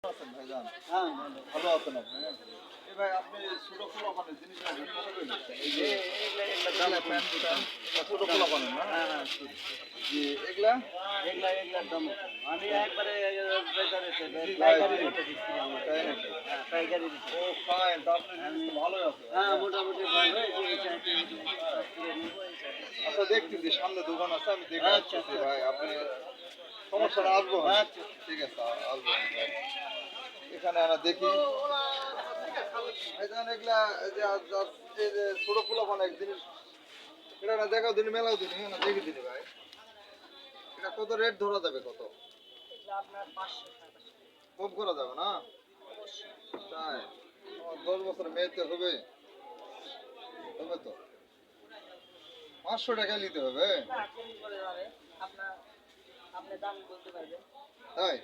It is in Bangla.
আছেন ভাইজান? হ্যাঁ, ভালো আছেন আপনি? এ ভাই আপনি ছোট পোলাপানের জিনিস রাখেন কত করে দিচ্ছেন? এই যে এগুলা প্যান্ট ছোট পোলাপানের না? হ্যাঁ, জি এগুলা এগুলার দাম আমি একবারে জি ভাই, পাইকারি জি। রেটে দিচ্ছি আমার। তাই নাকি? হ্যাঁ, পাইকারি দিচ্ছি। ও ফাইন, তা আপনার জিনিস তো ভালোই আছে। হ্যাঁ, মোটামুটি ভালো। এই যে এই চারটে আচ্ছা দেখতেছি সামনে দোকান আছে আমি দেখে আচ্ছা, আসতেছি ভাই আপনি সমস্যা না আসবো আমি। আচ্ছা। ঠিক আছে আসবো আমি ভাই। এখানে আমরা দেখি ভাইজান এগুলা এই যে এই যে ছোট পোলাপান এক জিনিস এটা না দেখাও দিন মেলাও দিন না দেখি দিন ভাই এটা কত রেট ধরা যাবে কত এগুলা আপনার 500 টাকা। কম করা যাবে না তাই আমার 10 বছর মেয়েতে হবে হবে তো 500 টাকা নিতে হবে না, কম করে যাবে। আপনার আপনি দাম বলতে পারবেন। তাই